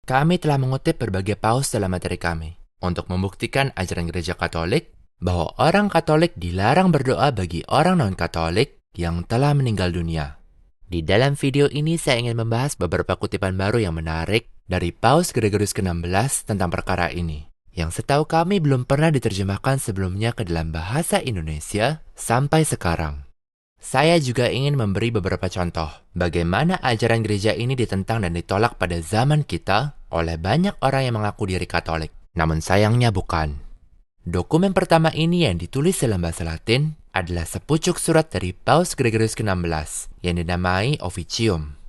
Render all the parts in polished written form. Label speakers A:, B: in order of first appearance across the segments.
A: Kami telah mengutip berbagai paus dalam materi kami untuk membuktikan ajaran gereja Katolik bahwa orang Katolik dilarang berdoa bagi orang non-Katolik yang telah meninggal dunia. Di dalam video ini saya ingin membahas beberapa kutipan baru yang menarik dari Paus Gregorius ke-16 tentang perkara ini, yang setahu kami belum pernah diterjemahkan sebelumnya ke dalam bahasa Indonesia sampai sekarang. Saya juga ingin memberi beberapa contoh bagaimana ajaran gereja ini ditentang dan ditolak pada zaman kita oleh banyak orang yang mengaku diri Katolik, namun sayangnya bukan. Dokumen pertama ini yang ditulis dalam bahasa Latin adalah sepucuk surat dari Paus Gregorius ke-16 yang dinamai Officium.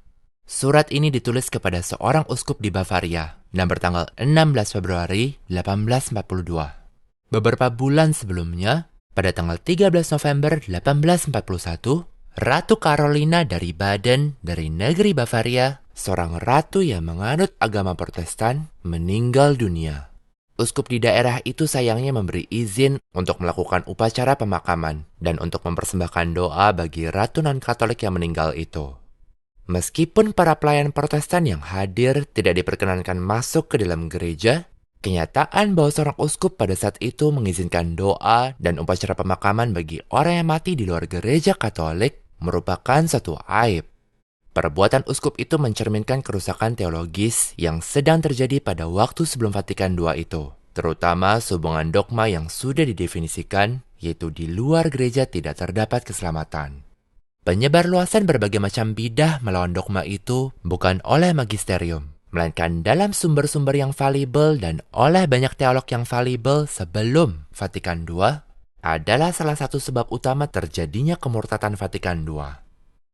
A: Surat ini ditulis kepada seorang uskup di Bavaria dan bertanggal 16 Februari 1842. Beberapa bulan sebelumnya, pada tanggal 13 November 1841, Ratu Carolina dari Baden dari negeri Bavaria, seorang ratu yang menganut agama Protestan, meninggal dunia. Uskup di daerah itu sayangnya memberi izin untuk melakukan upacara pemakaman dan untuk mempersembahkan doa bagi ratu non-Katolik yang meninggal itu. Meskipun para pelayan Protestan yang hadir tidak diperkenankan masuk ke dalam gereja, kenyataan bahwa seorang uskup pada saat itu mengizinkan doa dan upacara pemakaman bagi orang yang mati di luar gereja Katolik merupakan suatu aib. Perbuatan uskup itu mencerminkan kerusakan teologis yang sedang terjadi pada waktu sebelum Vatikan II itu, terutama sehubungan dogma yang sudah didefinisikan, yaitu di luar gereja tidak terdapat keselamatan. Penyebarluasan berbagai macam bidah melawan dogma itu bukan oleh magisterium, melainkan dalam sumber-sumber yang falibel dan oleh banyak teolog yang falibel sebelum Vatikan II adalah salah satu sebab utama terjadinya kemurtatan Vatikan II.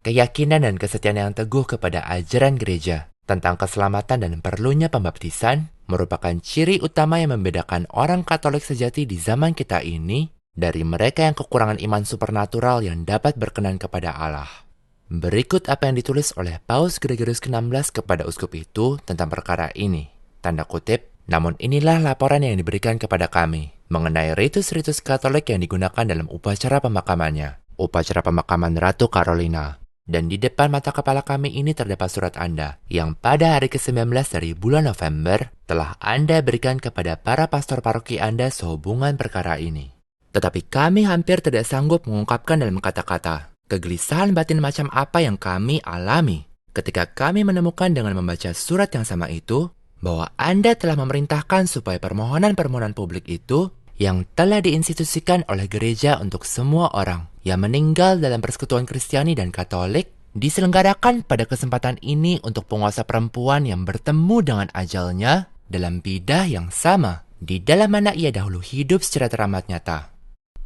A: Keyakinan dan kesetiaan yang teguh kepada ajaran gereja tentang keselamatan dan perlunya pembaptisan merupakan ciri utama yang membedakan orang Katolik sejati di zaman kita ini dari mereka yang kekurangan iman supernatural yang dapat berkenan kepada Allah. Berikut apa yang ditulis oleh Paus Gregorius ke-16 kepada uskup itu tentang perkara ini. Tanda kutip, namun inilah laporan yang diberikan kepada kami mengenai ritus-ritus Katolik yang digunakan dalam upacara pemakamannya, upacara pemakaman Ratu Carolina. Dan di depan mata kepala kami ini terdapat surat Anda yang pada hari ke-19 dari bulan November telah Anda berikan kepada para pastor paroki Anda sehubungan perkara ini. Tetapi kami hampir tidak sanggup mengungkapkan dalam kata-kata kegelisahan batin macam apa yang kami alami ketika kami menemukan dengan membaca surat yang sama itu bahwa Anda telah memerintahkan supaya permohonan-permohonan publik itu yang telah diinstitusikan oleh gereja untuk semua orang yang meninggal dalam persekutuan Kristiani dan Katolik diselenggarakan pada kesempatan ini untuk penguasa perempuan yang bertemu dengan ajalnya dalam bidah yang sama di dalam mana ia dahulu hidup secara teramat nyata.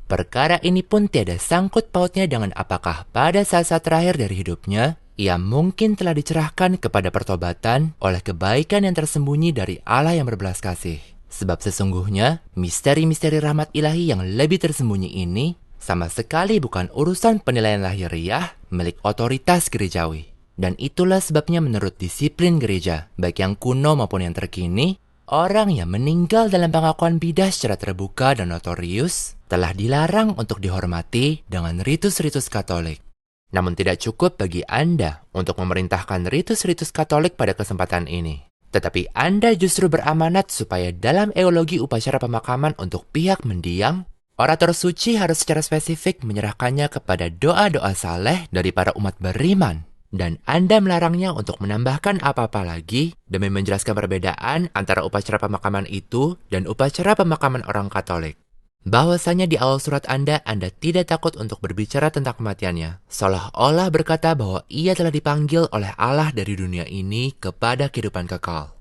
A: Perkara ini pun tiada sangkut pautnya dengan apakah pada saat-saat terakhir dari hidupnya ia mungkin telah dicerahkan kepada pertobatan oleh kebaikan yang tersembunyi dari Allah yang berbelas kasih. Sebab sesungguhnya, misteri-misteri rahmat ilahi yang lebih tersembunyi ini sama sekali bukan urusan penilaian lahiriah milik otoritas gerejawi. Dan itulah sebabnya menurut disiplin gereja, baik yang kuno maupun yang terkini, orang yang meninggal dalam pengakuan bidah secara terbuka dan notorius telah dilarang untuk dihormati dengan ritus-ritus Katolik. Namun tidak cukup bagi Anda untuk memerintahkan ritus-ritus Katolik pada kesempatan ini. Tetapi Anda justru beramanat supaya dalam eologi upacara pemakaman untuk pihak mendiang, orator suci harus secara spesifik menyerahkannya kepada doa-doa saleh dari para umat beriman. Dan Anda melarangnya untuk menambahkan apa-apa lagi demi menjelaskan perbedaan antara upacara pemakaman itu dan upacara pemakaman orang Katolik. Bahwasanya di awal surat Anda tidak takut untuk berbicara tentang kematiannya, seolah-olah berkata bahwa ia telah dipanggil oleh Allah dari dunia ini kepada kehidupan kekal.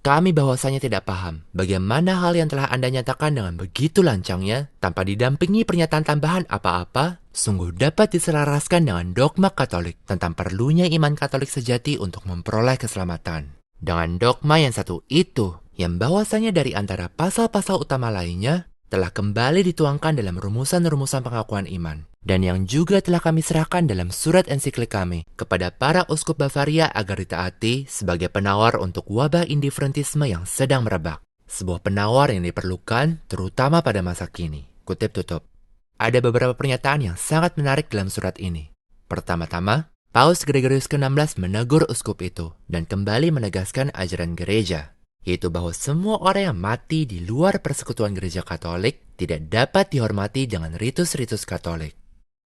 A: Kami bahwasanya tidak paham bagaimana hal yang telah Anda nyatakan dengan begitu lancangnya, tanpa didampingi pernyataan tambahan apa-apa, sungguh dapat diselaraskan dengan dogma Katolik tentang perlunya iman Katolik sejati untuk memperoleh keselamatan. Dengan dogma yang satu itu, yang bahwasanya dari antara pasal-pasal utama lainnya, telah kembali dituangkan dalam rumusan-rumusan pengakuan iman, dan yang juga telah kami serahkan dalam surat ensiklik kami kepada para uskup Bavaria agar ditaati sebagai penawar untuk wabah indifferentisme yang sedang merebak. Sebuah penawar yang diperlukan terutama pada masa kini. Kutip tutup. Ada beberapa pernyataan yang sangat menarik dalam surat ini. Pertama-tama, Paus Gregorius ke-16 menegur uskup itu dan kembali menegaskan ajaran gereja. yaitu bahwa semua orang yang mati di luar persekutuan gereja Katolik tidak dapat dihormati dengan ritus-ritus Katolik.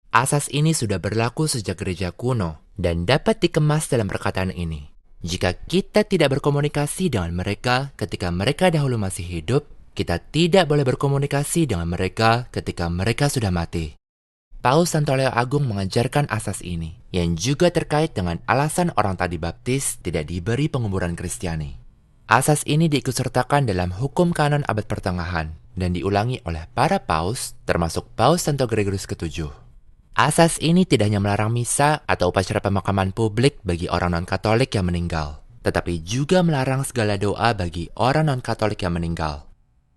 A: Asas ini sudah berlaku sejak gereja kuno dan dapat dikemas dalam perkataan ini. Jika kita tidak berkomunikasi dengan mereka ketika mereka dahulu masih hidup, kita tidak boleh berkomunikasi dengan mereka ketika mereka sudah mati. Paus Santo Leo Agung mengajarkan asas ini, yang juga terkait dengan alasan orang tak dibaptis tidak diberi penguburan Kristiani. Asas ini diikutsertakan dalam hukum kanon abad pertengahan dan diulangi oleh para paus, termasuk Paus Santo Gregorius ke-7. Asas ini tidak hanya melarang misa atau upacara pemakaman publik bagi orang non-Katolik yang meninggal, tetapi juga melarang segala doa bagi orang non-Katolik yang meninggal.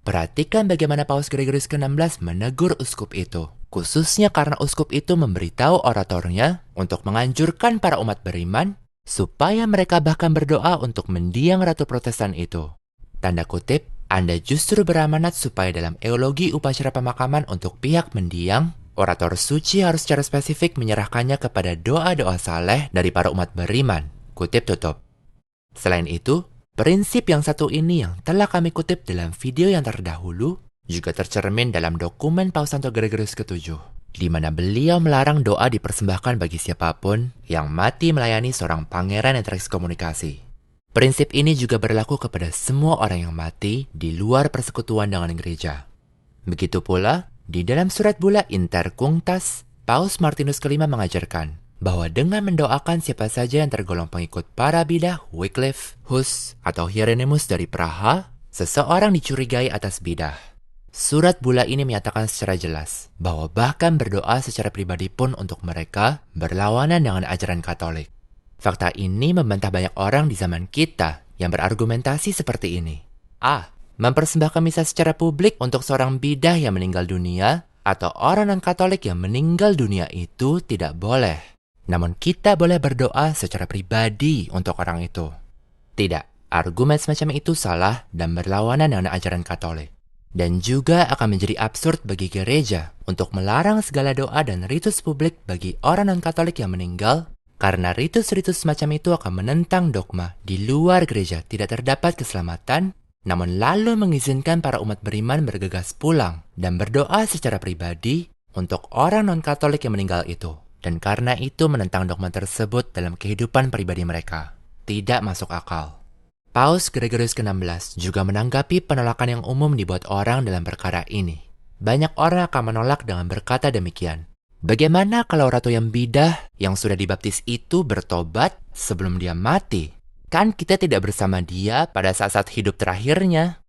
A: Perhatikan bagaimana Paus Gregorius ke-16 menegur uskup itu, khususnya karena uskup itu memberitahu oratornya untuk menganjurkan para umat beriman supaya mereka bahkan berdoa untuk mendiang Ratu Protestan itu. Tanda kutip, Anda justru beramanat supaya dalam eulogi upacara pemakaman untuk pihak mendiang, orator suci harus secara spesifik menyerahkannya kepada doa-doa saleh dari para umat beriman. Kutip tutup. Selain itu, prinsip yang satu ini yang telah kami kutip dalam video yang terdahulu juga tercermin dalam dokumen Paus Santo Gregorius ke-7, di mana beliau melarang doa dipersembahkan bagi siapapun yang mati melayani seorang pangeran yang terekskomunikasi. Prinsip ini juga berlaku kepada semua orang yang mati di luar persekutuan dengan gereja. Begitu pula, di dalam surat bula Inter Cunctas, Paus Martinus ke-5 mengajarkan bahwa dengan mendoakan siapa saja yang tergolong pengikut para bidah Wycliffe, Hus, atau Hieronymus dari Praha, seseorang dicurigai atas bidah. Surat bula ini menyatakan secara jelas bahwa bahkan berdoa secara pribadi pun untuk mereka berlawanan dengan ajaran Katolik. Fakta ini membantah banyak orang di zaman kita yang berargumentasi seperti ini. Mempersembahkan misa secara publik untuk seorang bidah yang meninggal dunia atau orang non-Katolik yang meninggal dunia itu tidak boleh. Namun kita boleh berdoa secara pribadi untuk orang itu. Tidak, argumen semacam itu salah dan berlawanan dengan ajaran Katolik. Dan juga akan menjadi absurd bagi gereja untuk melarang segala doa dan ritus publik bagi orang non-Katolik yang meninggal, karena ritus-ritus semacam itu akan menentang dogma di luar gereja tidak terdapat keselamatan, namun lalu mengizinkan para umat beriman bergegas pulang dan berdoa secara pribadi untuk orang non-Katolik yang meninggal itu. Dan karena itu menentang dogma tersebut dalam kehidupan pribadi mereka. Tidak masuk akal. Paus Gregorius ke-16 juga menanggapi penolakan yang umum dibuat orang dalam perkara ini. Banyak orang akan menolak dengan berkata demikian. Bagaimana kalau ratu yang bidah yang sudah dibaptis itu bertobat sebelum dia mati? Kan kita tidak bersama dia pada saat-saat hidup terakhirnya.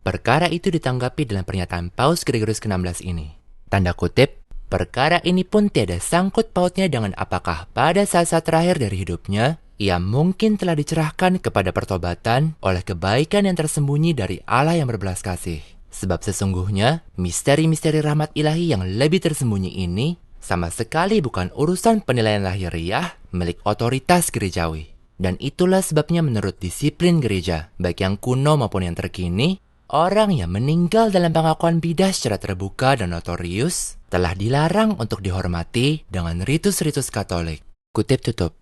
A: Perkara itu ditanggapi dalam pernyataan Paus Gregorius ke-16 ini. Tanda kutip, perkara ini pun tiada sangkut pautnya dengan apakah pada saat-saat terakhir dari hidupnya, ia mungkin telah dicerahkan kepada pertobatan oleh kebaikan yang tersembunyi dari Allah yang berbelas kasih. Sebab sesungguhnya, misteri-misteri rahmat ilahi yang lebih tersembunyi ini sama sekali bukan urusan penilaian lahiriah milik otoritas gerejawi. Dan itulah sebabnya menurut disiplin gereja, baik yang kuno maupun yang terkini, orang yang meninggal dalam pengakuan bidah secara terbuka dan notorius telah dilarang untuk dihormati dengan ritus-ritus Katolik. Kutip tutup.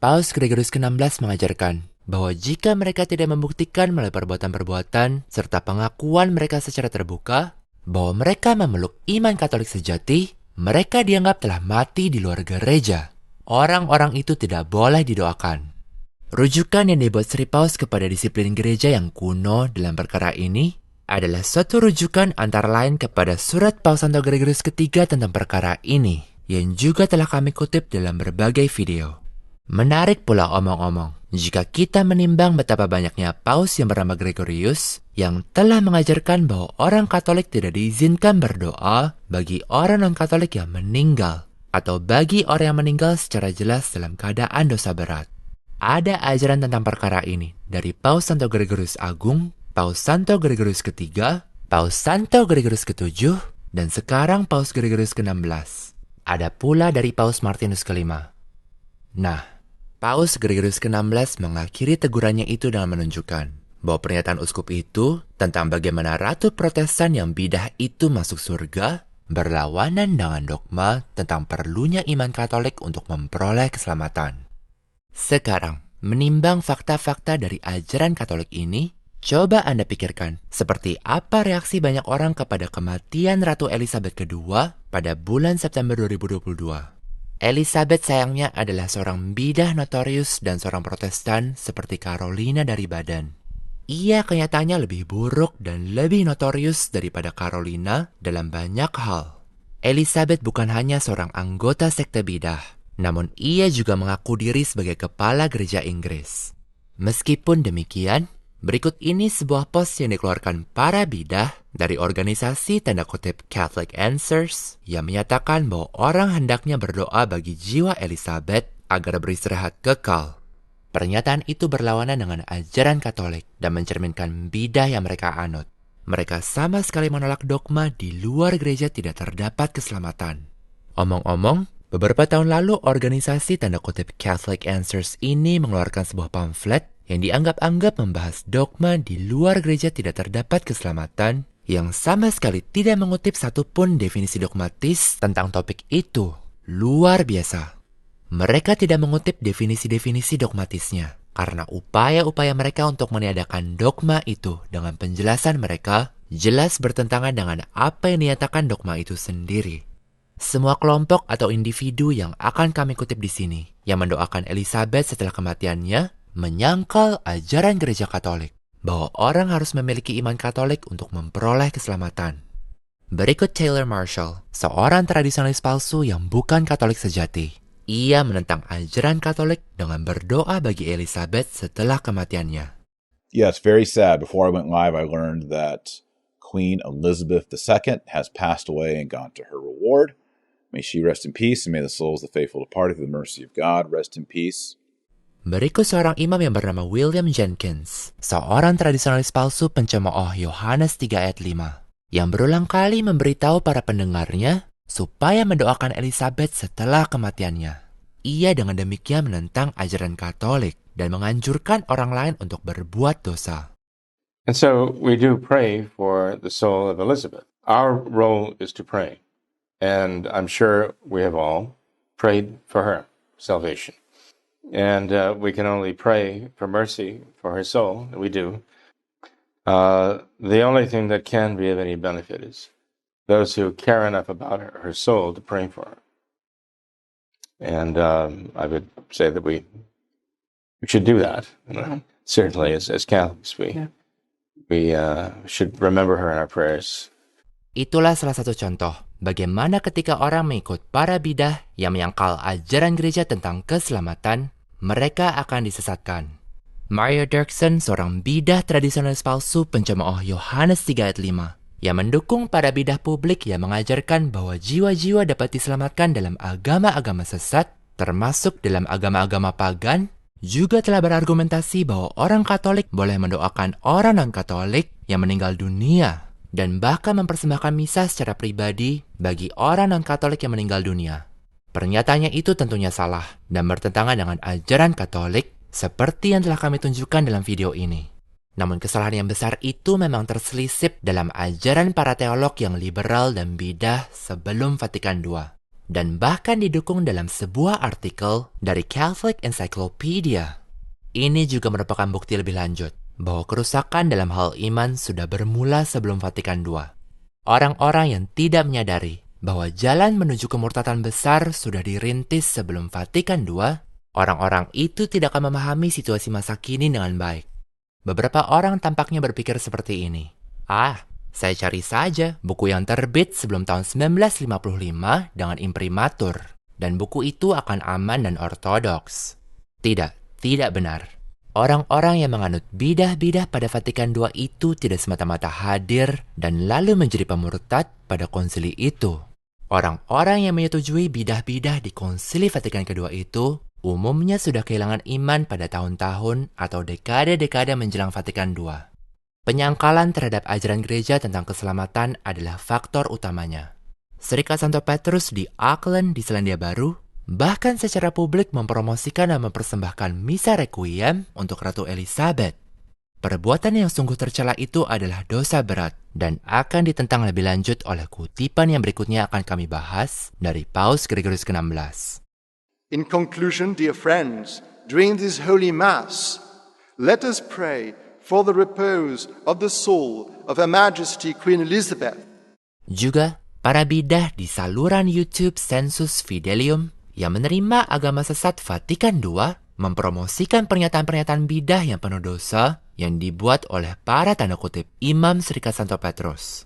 A: Paus Gregorius ke-16 mengajarkan bahwa jika mereka tidak membuktikan melalui perbuatan-perbuatan serta pengakuan mereka secara terbuka bahwa mereka memeluk iman Katolik sejati, mereka dianggap telah mati di luar gereja. Orang-orang itu tidak boleh didoakan. Rujukan yang dibuat Sri Paus kepada disiplin gereja yang kuno dalam perkara ini adalah suatu rujukan antara lain kepada surat Paus Santo Gregorius ke-3 tentang perkara ini, yang juga telah kami kutip dalam berbagai video. Menarik pula omong-omong, jika kita menimbang betapa banyaknya paus yang bernama Gregorius yang telah mengajarkan bahwa orang Katolik tidak diizinkan berdoa bagi orang non-Katolik yang meninggal, atau bagi orang yang meninggal secara jelas dalam keadaan dosa berat. Ada ajaran tentang perkara ini dari Paus Santo Gregorius Agung, Paus Santo Gregorius ke-3, Paus Santo Gregorius ke-7, dan sekarang Paus Gregorius ke-16. Ada pula dari Paus Martinus ke-5. Nah, Paus Gregorius ke-16 mengakhiri tegurannya itu dengan menunjukkan bahwa pernyataan uskup itu tentang bagaimana Ratu Protestan yang bidah itu masuk surga berlawanan dengan dogma tentang perlunya iman Katolik untuk memperoleh keselamatan. Sekarang, menimbang fakta-fakta dari ajaran Katolik ini, Coba Anda pikirkan, seperti apa reaksi banyak orang kepada kematian Ratu Elizabeth II pada bulan September 2022. Elizabeth sayangnya adalah seorang bidah notorius dan seorang Protestan seperti Carolina dari Baden. Ia kenyataannya lebih buruk dan lebih notorius daripada Carolina dalam banyak hal. Elizabeth bukan hanya seorang anggota sekte bidah, namun ia juga mengaku diri sebagai kepala gereja Inggris. Meskipun demikian, berikut ini sebuah post yang dikeluarkan para bidah dari organisasi tanda kutip Catholic Answers yang menyatakan bahwa orang hendaknya berdoa bagi jiwa Elizabeth agar beristirahat kekal. Pernyataan itu berlawanan dengan ajaran Katolik dan mencerminkan bidah yang mereka anut. Mereka sama sekali menolak dogma di luar gereja tidak terdapat keselamatan. Omong-omong, beberapa tahun lalu organisasi tanda kutip Catholic Answers ini mengeluarkan sebuah pamflet yang dianggap-anggap membahas dogma di luar gereja tidak terdapat keselamatan yang sama sekali tidak mengutip satupun definisi dogmatis tentang topik itu. Luar biasa. Mereka tidak mengutip definisi-definisi dogmatisnya karena upaya-upaya mereka untuk meniadakan dogma itu dengan penjelasan mereka jelas bertentangan dengan apa yang dinyatakan dogma itu sendiri. Semua kelompok atau individu yang akan kami kutip di sini yang mendoakan Elizabeth setelah kematiannya menyangkal ajaran gereja Katolik bahwa orang harus memiliki iman Katolik untuk memperoleh keselamatan. Berikut Taylor Marshall, seorang tradisionalis palsu yang bukan Katolik sejati. Ia menentang ajaran Katolik dengan berdoa bagi Elizabeth setelah kematiannya.
B: Yeah, it's very sad. Before I went live, I learned that Queen Elizabeth II has passed away and gone to her reward. May she rest in peace, and may the souls of the faithful departed through the mercy of God rest in peace.
A: Berikut seorang imam yang bernama William Jenkins, seorang tradisionalis palsu pencemooh Yohanes 3 ayat 5, yang berulang kali memberitahu para pendengarnya supaya mendoakan Elizabeth setelah kematiannya. Ia dengan demikian menentang ajaran Katolik dan menganjurkan orang lain untuk berbuat dosa.
C: And so we do pray for the soul of Elizabeth. Our role is to pray. And I'm sure we have all prayed for her salvation. And we can only pray for mercy for her soul, and we do. The only thing that can be of any benefit is those who care enough about her soul to pray for her. And I would say that we should do that. Certainly, as Catholics, we should remember her in our prayers.
A: Itulah salah satu contoh bagaimana ketika orang mengikut para bidah yang menyangkal ajaran gereja tentang keselamatan, mereka akan disesatkan. Mario Dirksen, seorang bidah tradisionalis palsu pencemooh Yohanes 3 ayat 5, yang mendukung para bidah publik yang mengajarkan bahwa jiwa-jiwa dapat diselamatkan dalam agama-agama sesat, termasuk dalam agama-agama pagan, juga telah berargumentasi bahwa orang Katolik boleh mendoakan orang non-Katolik yang meninggal dunia, dan bahkan mempersembahkan misa secara pribadi bagi orang non-Katolik yang meninggal dunia. Pernyataannya itu tentunya salah dan bertentangan dengan ajaran Katolik seperti yang telah kami tunjukkan dalam video ini. Namun kesalahan yang besar itu memang terselisip dalam ajaran para teolog yang liberal dan bidah sebelum Vatikan II, dan bahkan didukung dalam sebuah artikel dari Catholic Encyclopedia. Ini juga merupakan bukti lebih lanjut bahwa kerusakan dalam hal iman sudah bermula sebelum Vatikan II. Orang-orang yang tidak menyadari bahwa jalan menuju kemurtatan besar sudah dirintis sebelum Vatikan II, orang-orang itu tidak akan memahami situasi masa kini dengan baik. Beberapa orang tampaknya berpikir seperti ini. Saya cari saja buku yang terbit sebelum tahun 1955 dengan imprimatur, dan buku itu akan aman dan ortodoks. Tidak benar. Orang-orang yang menganut bidah-bidah pada Vatikan II itu tidak semata-mata hadir dan lalu menjadi pemurtad pada konsili itu. Orang-orang yang menyetujui bidah-bidah di konsili Vatikan kedua itu umumnya sudah kehilangan iman pada tahun-tahun atau dekade-dekade menjelang Vatikan II. Penyangkalan terhadap ajaran gereja tentang keselamatan adalah faktor utamanya. Serikat Santo Petrus di Auckland di Selandia Baru bahkan secara publik mempromosikan dan mempersembahkan misa requiem untuk Ratu Elizabeth. Perbuatan yang sungguh tercela itu adalah dosa berat dan akan ditentang lebih lanjut oleh kutipan yang berikutnya akan kami bahas dari Paus Gregorius ke-16.
D: In conclusion, dear friends, during this Holy Mass, let us pray for the repose of the soul of Her Majesty Queen Elizabeth.
A: Juga para bidah di saluran YouTube Sensus Fidelium yang menerima agama sesat Vatikan II mempromosikan pernyataan-pernyataan bidah yang penuh dosa yang dibuat oleh para tanda kutip Imam Serikat Santo Petrus.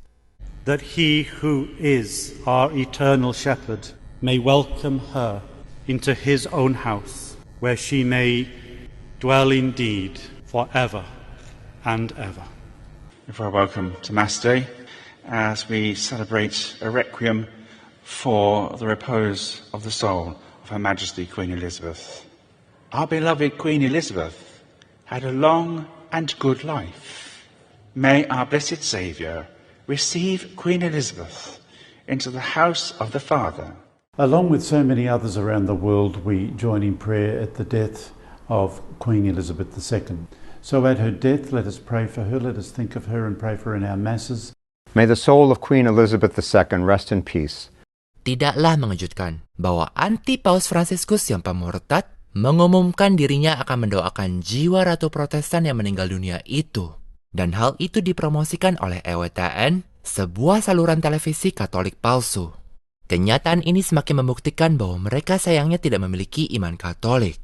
E: That he who is our eternal shepherd may welcome her into his own house, where she may dwell indeed forever and ever.
F: Very welcome to Mass Day as we celebrate a requiem for the repose of the soul of Her Majesty Queen Elizabeth. Our beloved Queen Elizabeth had a long and good life. May our blessed Saviour receive Queen Elizabeth into the house of the Father.
E: Along with so many others around the world, we join in prayer at the death of Queen Elizabeth II. So at her death, let us pray for her, let us think of her and pray for her in our masses.
G: May the soul of Queen Elizabeth II rest in peace.
A: Tidaklah mengejutkan bahwa anti-Paus Fransiskus yang pemurtad mengumumkan dirinya akan mendoakan jiwa Ratu Protestan yang meninggal dunia itu. Dan hal itu dipromosikan oleh EWTN, sebuah saluran televisi Katolik palsu. Kenyataan ini semakin membuktikan bahwa mereka sayangnya tidak memiliki iman Katolik.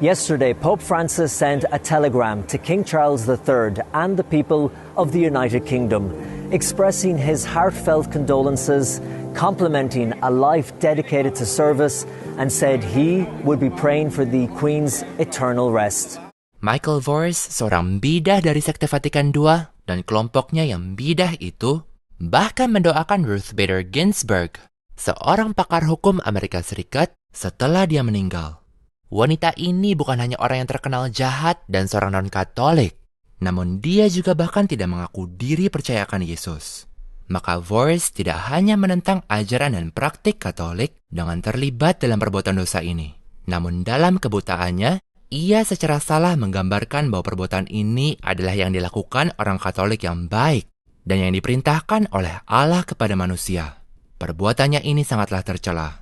H: Yesterday, Pope Francis sent a telegram to King Charles III and the people of the United Kingdom, expressing his heartfelt condolences, complimenting a life dedicated to service, and said he would be praying for the Queen's eternal rest.
A: Michael Voris, seorang bidah dari Sekte Vatikan II, dan kelompoknya yang bidah itu, bahkan mendoakan Ruth Bader Ginsburg, seorang pakar hukum Amerika Serikat, setelah dia meninggal. Wanita ini bukan hanya orang yang terkenal jahat dan seorang non-Katolik, namun dia juga bahkan tidak mengaku diri percaya akan Yesus. Maka Voris tidak hanya menentang ajaran dan praktik Katolik dengan terlibat dalam perbuatan dosa ini. Namun dalam kebutaannya, ia secara salah menggambarkan bahwa perbuatan ini adalah yang dilakukan orang Katolik yang baik dan yang diperintahkan oleh Allah kepada manusia. Perbuatannya ini sangatlah tercela.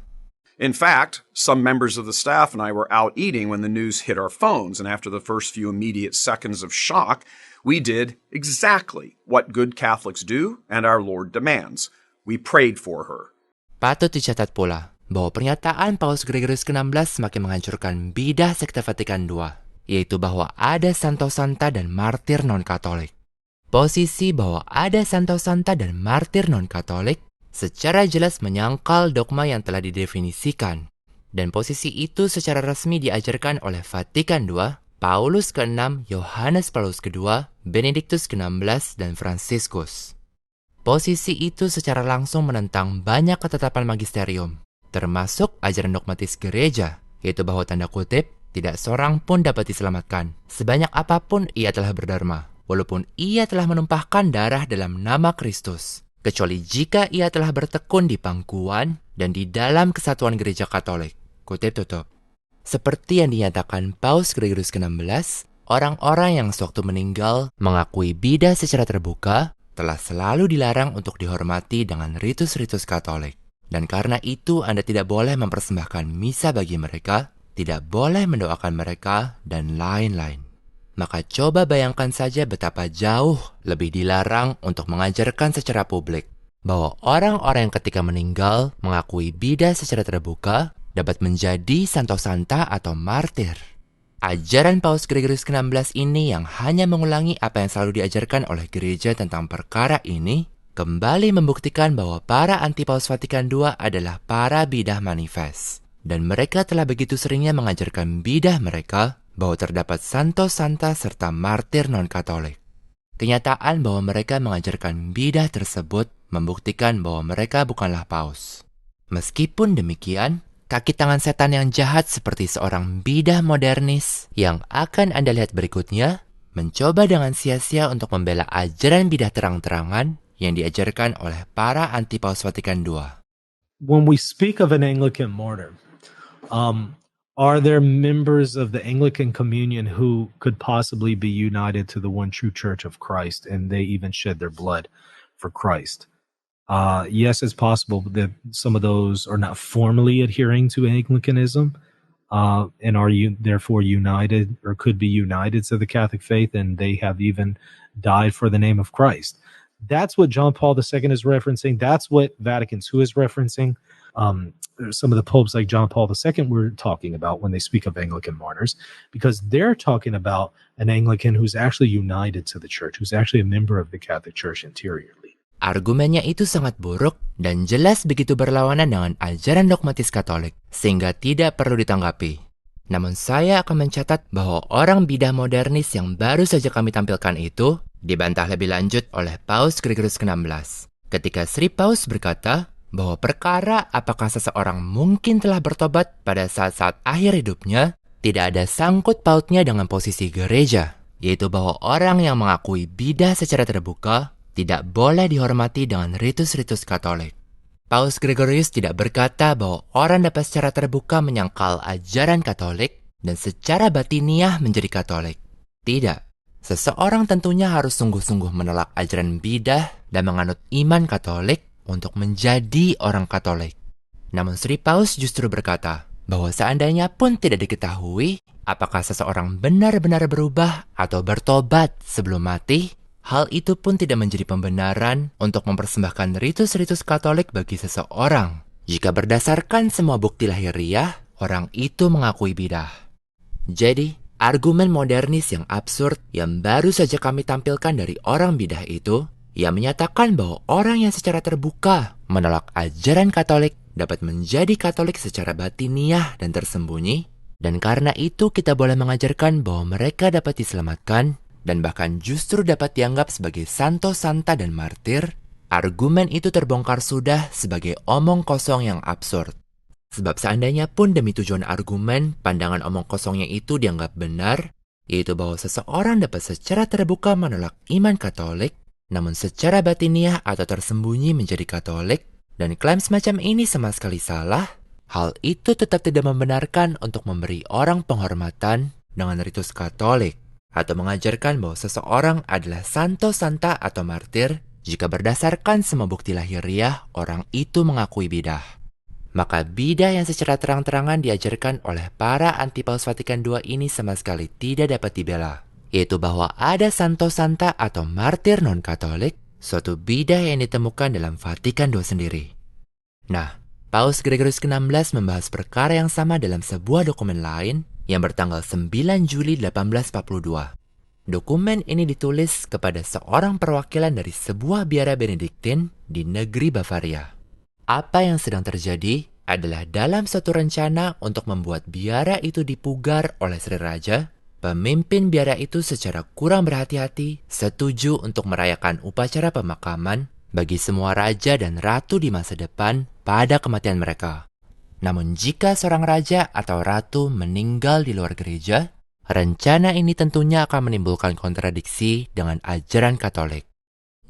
I: In fact, some members of the staff and I were out eating when the news hit our phones, and after the first few immediate seconds of shock, we did exactly what good Catholics do and our Lord demands. We prayed for her.
A: Patut dicatat pula bahwa pernyataan Paus Gregorius ke-16 semakin menghancurkan bidah Sekte Vatikan II, yaitu bahwa ada Santo Santa dan martir non-Katolik. Posisi bahwa ada Santo Santa dan martir non-Katolik secara jelas menyangkal dogma yang telah didefinisikan, dan posisi itu secara resmi diajarkan oleh Vatikan II, Paulus ke-6, Yohanes Paulus II, Benediktus ke-16, dan Fransiskus. Posisi itu secara langsung menentang banyak ketetapan magisterium, termasuk ajaran dogmatis gereja, yaitu bahwa tanda kutip, tidak seorang pun dapat diselamatkan, sebanyak apapun ia telah berdharma, walaupun ia telah menumpahkan darah dalam nama Kristus, kecuali jika ia telah bertekun di pangkuan dan di dalam kesatuan gereja Katolik. Kutip tutup. Seperti yang dinyatakan Paus Gregorius ke-16, orang-orang yang sewaktu meninggal mengakui bidah secara terbuka telah selalu dilarang untuk dihormati dengan ritus-ritus Katolik. Dan karena itu Anda tidak boleh mempersembahkan misa bagi mereka, tidak boleh mendoakan mereka, dan lain-lain. Maka coba bayangkan saja betapa jauh lebih dilarang untuk mengajarkan secara publik bahwa orang-orang yang ketika meninggal mengakui bidah secara terbuka dapat menjadi Santo Santa atau martir. Ajaran Paus Gregorius ke-16 ini yang hanya mengulangi apa yang selalu diajarkan oleh gereja tentang perkara ini, kembali membuktikan bahwa para anti-Paus Vatikan II adalah para bidah manifest. Dan mereka telah begitu seringnya mengajarkan bidah mereka bahwa terdapat Santo Santa serta martir non-Katolik. Kenyataan bahwa mereka mengajarkan bidah tersebut membuktikan bahwa mereka bukanlah paus. Meskipun demikian, kaki tangan setan yang jahat seperti seorang bidah modernis yang akan Anda lihat berikutnya, mencoba dengan sia-sia untuk membela ajaran bidah terang-terangan yang diajarkan oleh para anti-Paus Vatikan II.
J: When we speak of an Anglican martyr, are there members of the Anglican communion who could possibly be united to the one true church of Christ, and they even shed their blood for Christ? Yes, it's possible that some of those are not formally adhering to Anglicanism, and are you therefore united or could be united to the Catholic faith, and they have even died for the name of Christ. That's what John Paul II is referencing. That's what Vatican II is referencing. Some of the popes like John Paul II were talking about when they speak of Anglican martyrs, because they're talking about an Anglican who's actually united to the church, who's actually a member of the Catholic Church interiorly.
A: Argumennya itu sangat buruk dan jelas begitu berlawanan dengan ajaran dogmatis Katolik, sehingga tidak perlu ditanggapi. Namun saya akan mencatat bahwa orang bidah modernis yang baru saja kami tampilkan itu dibantah lebih lanjut oleh Paus Gregorius ke-16. Ketika Sri Paus berkata bahwa perkara apakah seseorang mungkin telah bertobat pada saat-saat akhir hidupnya tidak ada sangkut pautnya dengan posisi gereja, yaitu bahwa orang yang mengakui bidah secara terbuka tidak boleh dihormati dengan ritus-ritus Katolik. Paus Gregorius tidak berkata bahwa orang dapat secara terbuka menyangkal ajaran Katolik dan secara batiniah menjadi Katolik. Tidak. Seseorang tentunya harus sungguh-sungguh menolak ajaran bidah dan menganut iman Katolik untuk menjadi orang Katolik. Namun Sri Paus justru berkata bahwa seandainya pun tidak diketahui apakah seseorang benar-benar berubah atau bertobat sebelum mati, hal itu pun tidak menjadi pembenaran untuk mempersembahkan ritus-ritus Katolik bagi seseorang. Jika berdasarkan semua bukti lahiriah, orang itu mengakui bidah. Jadi, argumen modernis yang absurd yang baru saja kami tampilkan dari orang bidah itu, yang menyatakan bahwa orang yang secara terbuka menolak ajaran Katolik dapat menjadi Katolik secara batiniah dan tersembunyi, dan karena itu kita boleh mengajarkan bahwa mereka dapat diselamatkan dan bahkan justru dapat dianggap sebagai santo santa dan martir. Argumen itu terbongkar sudah sebagai omong kosong yang absurd. Sebab seandainya pun demi tujuan argumen, pandangan omong kosongnya itu dianggap benar, yaitu bahwa seseorang dapat secara terbuka menolak iman Katolik, namun secara batiniah atau tersembunyi menjadi Katolik, dan klaim semacam ini sama sekali salah, hal itu tetap tidak membenarkan untuk memberi orang penghormatan dengan ritus Katolik, atau mengajarkan bahwa seseorang adalah santo santa atau martir jika berdasarkan semua bukti lahiriah orang itu mengakui bidah. Maka bidah yang secara terang-terangan diajarkan oleh para anti-Paus Vatikan II ini sama sekali tidak dapat dibela, yaitu bahwa ada santo santa atau martir non-Katolik, suatu bidah yang ditemukan dalam Vatikan II sendiri. Nah, Paus Gregorius ke-16 membahas perkara yang sama dalam sebuah dokumen lain yang bertanggal 9 Juli 1842. Dokumen ini ditulis kepada seorang perwakilan dari sebuah biara Benediktin di negeri Bavaria. Apa yang sedang terjadi adalah dalam suatu rencana untuk membuat biara itu dipugar oleh Sri Raja, pemimpin biara itu secara kurang berhati-hati setuju untuk merayakan upacara pemakaman bagi semua raja dan ratu di masa depan pada kematian mereka. Namun jika seorang raja atau ratu meninggal di luar gereja, rencana ini tentunya akan menimbulkan kontradiksi dengan ajaran Katolik.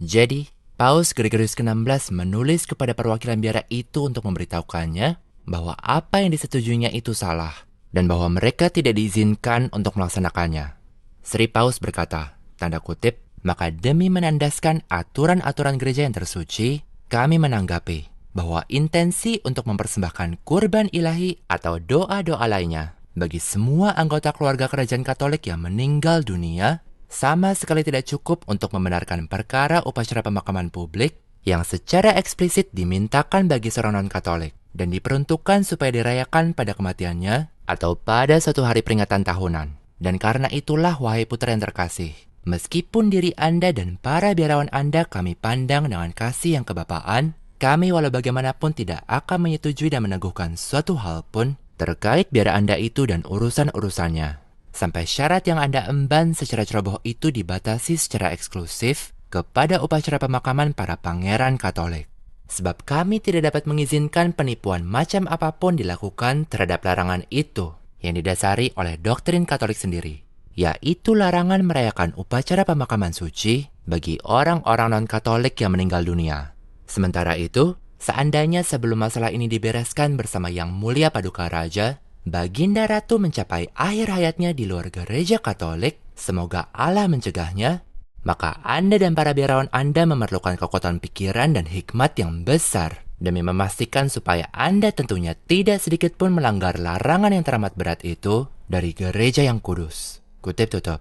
A: Jadi, Paus Gregorius ke-16 menulis kepada perwakilan biara itu untuk memberitahukannya bahwa apa yang disetujuinya itu salah, dan bahwa mereka tidak diizinkan untuk melaksanakannya. Sri Paus berkata, tanda kutip, maka demi menandaskan aturan-aturan gereja yang tersuci, kami menanggapi bahwa intensi untuk mempersembahkan kurban ilahi atau doa-doa lainnya bagi semua anggota keluarga kerajaan Katolik yang meninggal dunia sama sekali tidak cukup untuk membenarkan perkara upacara pemakaman publik yang secara eksplisit dimintakan bagi seorang non-Katolik dan diperuntukkan supaya dirayakan pada kematiannya atau pada suatu hari peringatan tahunan. Dan karena itulah, wahai putra yang terkasih, meskipun diri Anda dan para biarawan Anda kami pandang dengan kasih yang kebapaan, kami walau bagaimanapun tidak akan menyetujui dan meneguhkan suatu hal pun terkait biara Anda itu dan urusan-urusannya, sampai syarat yang Anda emban secara ceroboh itu dibatasi secara eksklusif kepada upacara pemakaman para pangeran Katolik. Sebab kami tidak dapat mengizinkan penipuan macam apapun dilakukan terhadap larangan itu yang didasari oleh doktrin Katolik sendiri, yaitu larangan merayakan upacara pemakaman suci bagi orang-orang non-Katolik yang meninggal dunia. Sementara itu, seandainya sebelum masalah ini dibereskan bersama Yang Mulia Paduka Raja, Baginda Ratu mencapai akhir hayatnya di luar gereja Katolik, semoga Allah mencegahnya, maka Anda dan para biarawan Anda memerlukan kekuatan pikiran dan hikmat yang besar demi memastikan supaya Anda tentunya tidak sedikit pun melanggar larangan yang teramat berat itu dari gereja yang kudus. Kutip tutup.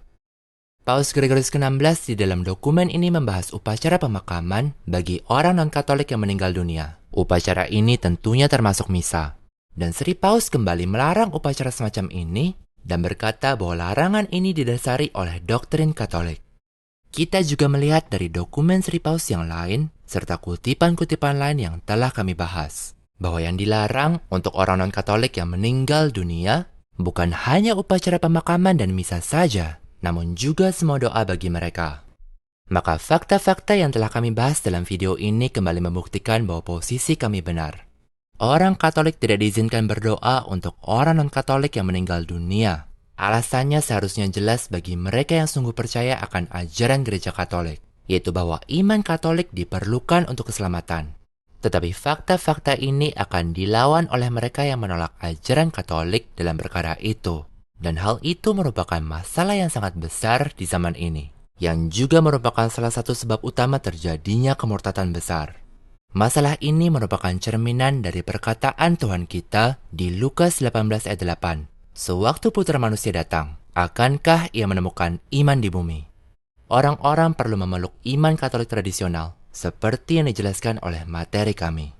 A: Paus Gregorius ke-16 di dalam dokumen ini membahas upacara pemakaman bagi orang non-Katolik yang meninggal dunia. Upacara ini tentunya termasuk misa. Dan Sri Paus kembali melarang upacara semacam ini dan berkata bahwa larangan ini didasari oleh doktrin Katolik. Kita juga melihat dari dokumen Sri Paus yang lain serta kutipan-kutipan lain yang telah kami bahas, bahwa yang dilarang untuk orang non-Katolik yang meninggal dunia bukan hanya upacara pemakaman dan misa saja, namun juga semua doa bagi mereka. Maka fakta-fakta yang telah kami bahas dalam video ini kembali membuktikan bahwa posisi kami benar. Orang Katolik tidak diizinkan berdoa untuk orang non-Katolik yang meninggal dunia. Alasannya seharusnya jelas bagi mereka yang sungguh percaya akan ajaran gereja Katolik, yaitu bahwa iman Katolik diperlukan untuk keselamatan. Tetapi fakta-fakta ini akan dilawan oleh mereka yang menolak ajaran Katolik dalam perkara itu. Dan hal itu merupakan masalah yang sangat besar di zaman ini, yang juga merupakan salah satu sebab utama terjadinya kemurtatan besar. Masalah ini merupakan cerminan dari perkataan Tuhan kita di Lukas 18 ayat 8. Sewaktu Putra Manusia datang, akankah ia menemukan iman di bumi? Orang-orang perlu memeluk iman Katolik tradisional, seperti yang dijelaskan oleh materi kami.